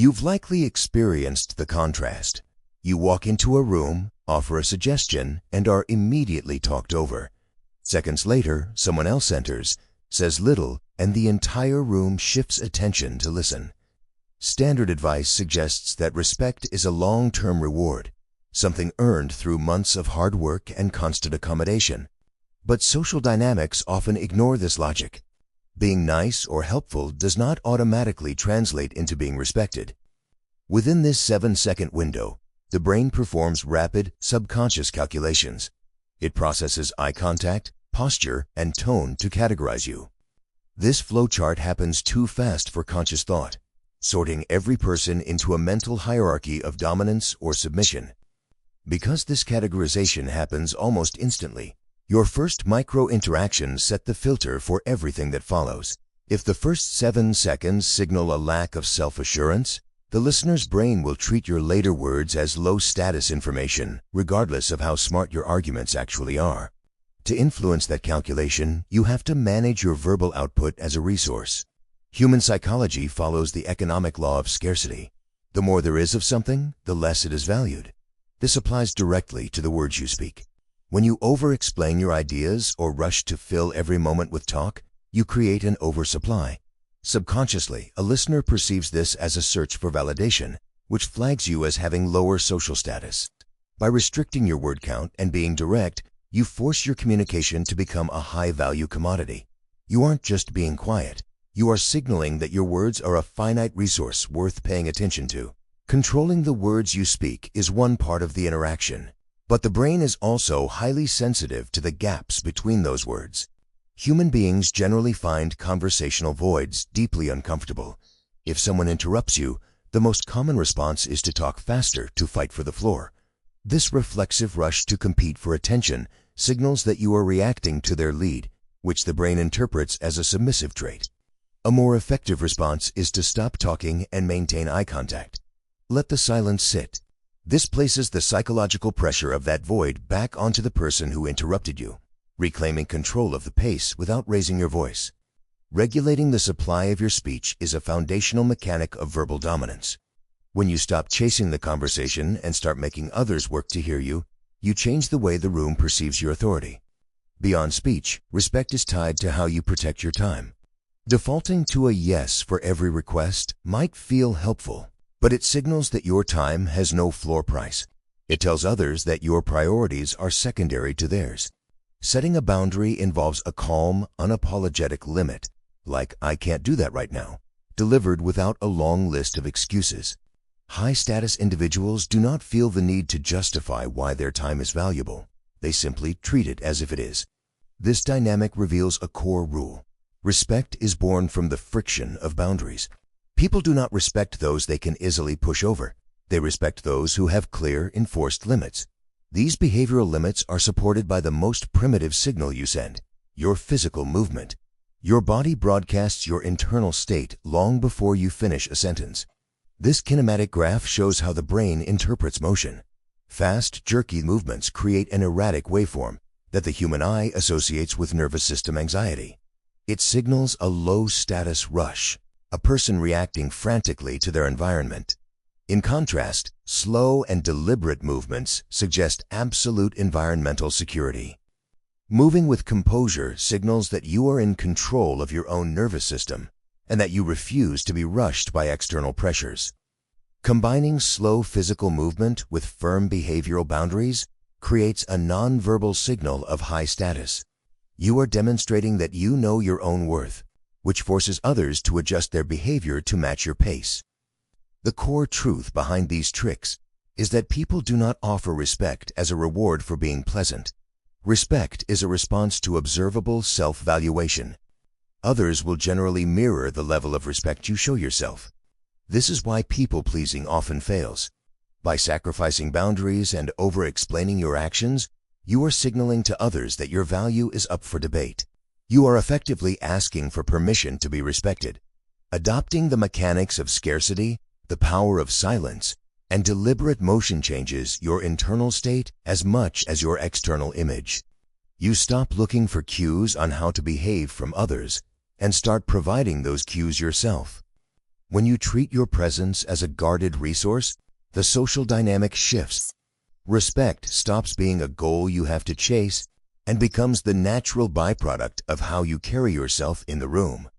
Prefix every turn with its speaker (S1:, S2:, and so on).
S1: You've likely experienced the contrast. You walk into a room, offer a suggestion, and are immediately talked over. Seconds later, someone else enters, says little, and the entire room shifts attention to listen. Standard advice suggests that respect is a long-term reward, something earned through months of hard work and constant accommodation. But social dynamics often ignore this logic. Being nice or helpful does not automatically translate into being respected. Within this 7-second window, the brain performs rapid, subconscious calculations. It processes eye contact, posture, and tone to categorize you. This flowchart happens too fast for conscious thought, sorting every person into a mental hierarchy of dominance or submission. Because this categorization happens almost instantly, your first micro-interactions set the filter for everything that follows. If the first 7 seconds signal a lack of self-assurance, the listener's brain will treat your later words as low-status information, regardless of how smart your arguments actually are. To influence that calculation, you have to manage your verbal output as a resource. Human psychology follows the economic law of scarcity. The more there is of something, the less it is valued. This applies directly to the words you speak. When you over-explain your ideas or rush to fill every moment with talk, you create an oversupply. Subconsciously, a listener perceives this as a search for validation, which flags you as having lower social status. By restricting your word count and being direct, you force your communication to become a high-value commodity. You aren't just being quiet. You are signaling that your words are a finite resource worth paying attention to. Controlling the words you speak is one part of the interaction, but the brain is also highly sensitive to the gaps between those words. Human beings generally find conversational voids deeply uncomfortable. If someone interrupts you, the most common response is to talk faster to fight for the floor. This reflexive rush to compete for attention signals that you are reacting to their lead, which the brain interprets as a submissive trait. A more effective response is to stop talking and maintain eye contact. Let the silence sit. This places the psychological pressure of that void back onto the person who interrupted you, reclaiming control of the pace without raising your voice. Regulating the supply of your speech is a foundational mechanic of verbal dominance. When you stop chasing the conversation and start making others work to hear you, you change the way the room perceives your authority. Beyond speech, respect is tied to how you protect your time. Defaulting to a yes for every request might feel helpful, but it signals that your time has no floor price. It tells others that your priorities are secondary to theirs. Setting a boundary involves a calm, unapologetic limit, like "I can't do that right now," delivered without a long list of excuses. High-status individuals do not feel the need to justify why their time is valuable. They simply treat it as if it is. This dynamic reveals a core rule. Respect is born from the friction of boundaries. People do not respect those they can easily push over. They respect those who have clear, enforced limits. These behavioral limits are supported by the most primitive signal you send, your physical movement. Your body broadcasts your internal state long before you finish a sentence. This kinematic graph shows how the brain interprets motion. Fast, jerky movements create an erratic waveform that the human eye associates with nervous system anxiety. It signals a low-status rush, a person reacting frantically to their environment. In contrast, slow and deliberate movements suggest absolute environmental security. Moving with composure signals that you are in control of your own nervous system and that you refuse to be rushed by external pressures. Combining slow physical movement with firm behavioral boundaries creates a nonverbal signal of high status. You are demonstrating that you know your own worth, which forces others to adjust their behavior to match your pace. The core truth behind these tricks is that people do not offer respect as a reward for being pleasant. Respect is a response to observable self-valuation. Others will generally mirror the level of respect you show yourself. This is why people-pleasing often fails. By sacrificing boundaries and over-explaining your actions, you are signaling to others that your value is up for debate. You are effectively asking for permission to be respected. Adopting the mechanics of scarcity, the power of silence, and deliberate motion changes your internal state as much as your external image. You stop looking for cues on how to behave from others and start providing those cues yourself. When you treat your presence as a guarded resource, the social dynamic shifts. Respect stops being a goal you have to chase and becomes the natural byproduct of how you carry yourself in the room.